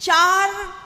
4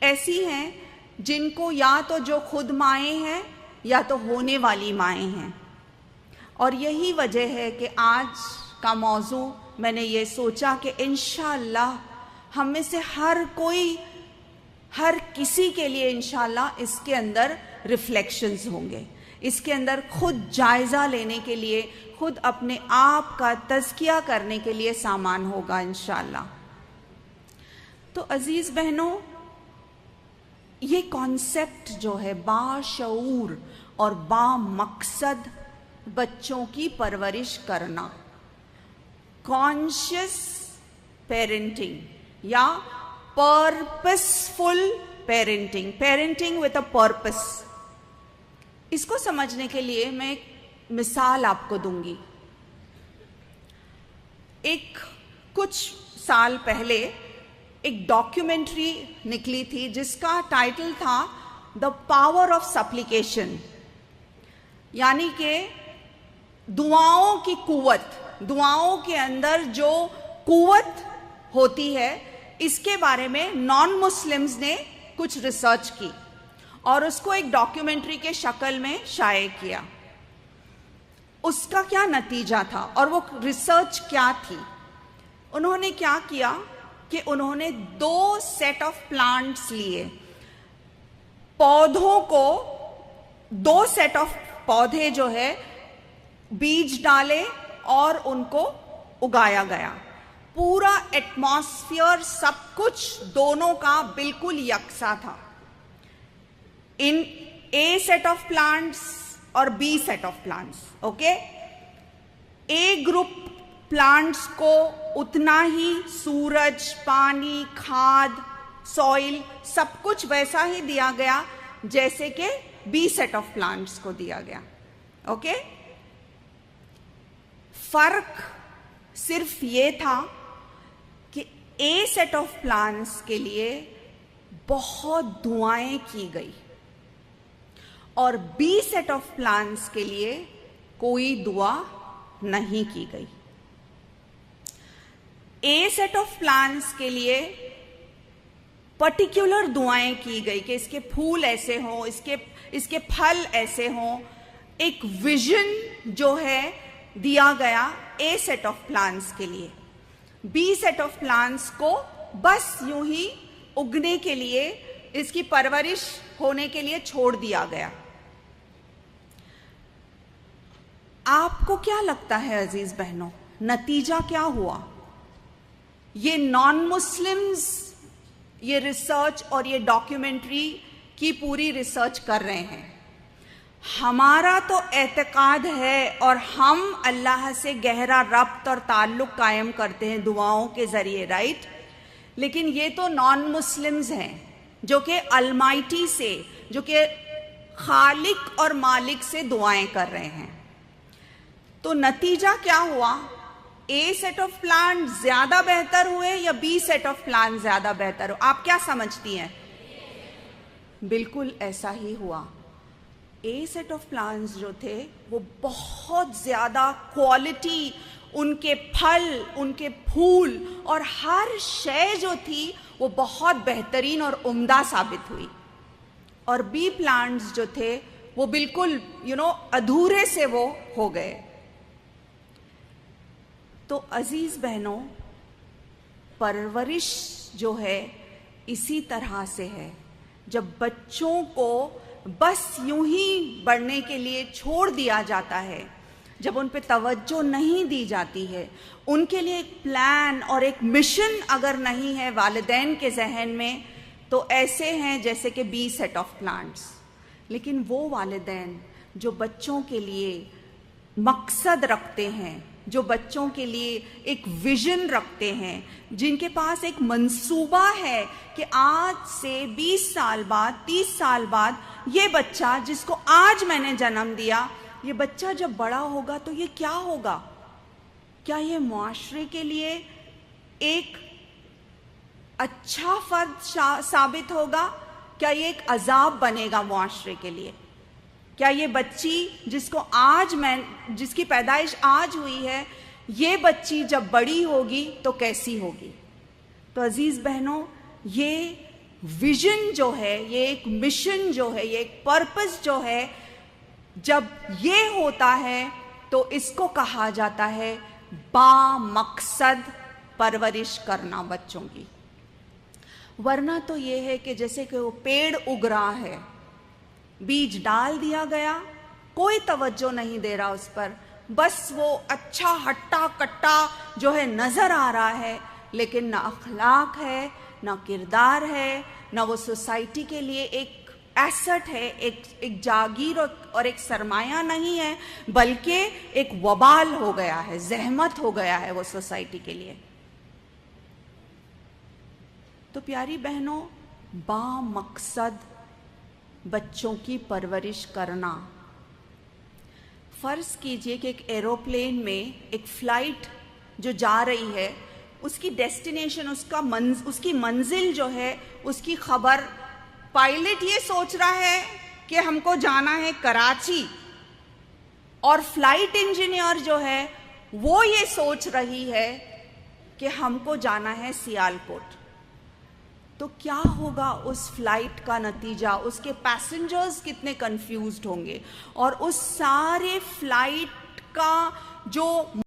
ایسی ہیں جن کو یا تو جو خود مائیں ہیں یا تو ہونے والی مائیں ہیں. اور یہی وجہ ہے کہ آج کا موضوع میں نے یہ سوچا کہ انشاءاللہ ہم میں سے ہر کسی کے لیے انشاءاللہ اس کے اندر ریفلیکشنز ہوں گے، اس کے اندر خود جائزہ لینے کے لیے، خود اپنے آپ کا تزکیہ کرنے کے لیے سامان ہوگا انشاءاللہ. تو عزیز بہنوں، یہ کانسیپٹ جو ہے باشعور اور با مقصد بچوں کی پرورش کرنا، کانشیس پیرنٹنگ یا purposeful parenting, parenting with a purpose, اس کو سمجھنے کے لیے میں ایک مثال آپ کو دوں گی. کچھ سال پہلے ایک ڈاکیومنٹری نکلی تھی جس کا ٹائٹل تھا دا پاور آف سپلیکیشن، یعنی کہ دعاؤں کی قوت، دعاؤں کے اندر جو قوت ہوتی ہے، اس کے بارے میں نان مسلمز نے کچھ ریسرچ کی اور اس کو ایک ڈاکیومنٹری کے شکل میں شائع کیا. اس کا کیا نتیجہ تھا اور وہ ریسرچ کیا تھی؟ انہوں نے کیا کیا کہ انہوں نے 2 سیٹ آف پلانٹس لیے، پودوں کو 2 سیٹ آف پودے جو ہے بیج ڈالے اور ان کو اگایا گیا. پورا ایٹماسفیئر سب کچھ دونوں کا بالکل یکساں تھا. ان A set of plants اور B set of plants. Okay, A group plants کو اتنا ہی سورج، پانی، کھاد، سوئل سب کچھ ویسا ہی دیا گیا جیسے کہ B set of plants کو دیا گیا. اوکے، فرق صرف یہ تھا کہ A set of plants کے لیے بہت دعائیں کی گئی اور B set of plants کے لیے کوئی دعا نہیں کی گئی. A set of plants کے لیے پرٹیکولر دعائیں کی گئی کہ اس کے پھول ایسے ہوں، اس کے پھل ایسے ہوں. ایک ویژن جو ہے دیا گیا A set of plants کے لیے. B set of plants کو بس یوں ہی اگنے کے لیے، اس کی پرورش ہونے کے لیے چھوڑ دیا گیا. آپ کو کیا لگتا ہے عزیز بہنوں، نتیجہ کیا ہوا؟ یہ نان مسلمز یہ ریسرچ اور یہ ڈاکیومنٹری کی پوری ریسرچ کر رہے ہیں. ہمارا تو اعتقاد ہے اور ہم اللہ سے گہرا ربط اور تعلق قائم کرتے ہیں دعاؤں کے ذریعے، رائٹ؟ لیکن یہ تو نان مسلمز ہیں جو کہ المائٹی سے، جو کہ خالق اور مالک سے دعائیں کر رہے ہیں. تو نتیجہ کیا ہوا؟ A set of plants زیادہ بہتر ہوئے یا B set of plants زیادہ بہتر ہو؟ آپ کیا سمجھتی ہیں؟ بالکل ایسا ہی ہوا. A set of plants جو تھے وہ بہت زیادہ کوالٹی، ان کے پھل، ان کے پھول اور ہر شے جو تھی وہ بہت بہترین اور عمدہ ثابت ہوئی. اور B plants جو تھے وہ بالکل ادھورے سے وہ ہو گئے. تو عزیز بہنوں، پرورش جو ہے اسی طرح سے ہے. جب بچوں کو بس یوں ہی بڑھنے کے لیے چھوڑ دیا جاتا ہے، جب ان پہ توجہ نہیں دی جاتی ہے، ان کے لیے ایک پلان اور ایک مشن اگر نہیں ہے والدین کے ذہن میں، تو ایسے ہیں جیسے کہ B set of plants. لیکن وہ والدین جو بچوں کے لیے مقصد رکھتے ہیں، جو بچوں کے لیے ایک ویژن رکھتے ہیں، جن کے پاس ایک منصوبہ ہے کہ آج سے 20 سال بعد، 30 سال بعد یہ بچہ جس کو آج میں نے جنم دیا، یہ بچہ جب بڑا ہوگا تو یہ کیا ہوگا؟ کیا یہ معاشرے کے لیے ایک اچھا فرد ثابت ہوگا؟ کیا یہ ایک عذاب بنے گا معاشرے کے لیے؟ کیا یہ بچی جس کی پیدائش آج ہوئی ہے، یہ بچی جب بڑی ہوگی تو کیسی ہوگی؟ تو عزیز بہنوں، یہ ویژن جو ہے، یہ ایک مشن جو ہے، یہ ایک پرپس جو ہے، جب یہ ہوتا ہے تو اس کو کہا جاتا ہے با مقصد پرورش کرنا بچوں کی. ورنہ تو یہ ہے کہ جیسے کہ وہ پیڑ اگ رہا ہے، بیج ڈال دیا گیا، کوئی توجہ نہیں دے رہا اس پر، بس وہ اچھا ہٹا کٹا جو ہے نظر آ رہا ہے، لیکن نہ اخلاق ہے، نہ کردار ہے، نہ وہ سوسائٹی کے لیے ایک ایسٹ ہے، ایک جاگیر اور ایک سرمایہ نہیں ہے، بلکہ ایک وبال ہو گیا ہے، زحمت ہو گیا ہے وہ سوسائٹی کے لیے. تو پیاری بہنوں، با مقصد بچوں کی پرورش کرنا. فرض کیجئے کہ ایک ایروپلین میں ایک فلائٹ جو جا رہی ہے، اس کی ڈیسٹینیشن، اس کی منزل جو ہے، اس کی خبر پائلٹ یہ سوچ رہا ہے کہ ہم کو جانا ہے کراچی، اور فلائٹ انجینئر جو ہے وہ یہ سوچ رہی ہے کہ ہم کو جانا ہے سیالکوٹ. تو کیا ہوگا اس فلائٹ کا نتیجہ؟ اس کے پیسنجرز کتنے کنفیوزڈ ہوں گے، اور اس سارے فلائٹ کا جو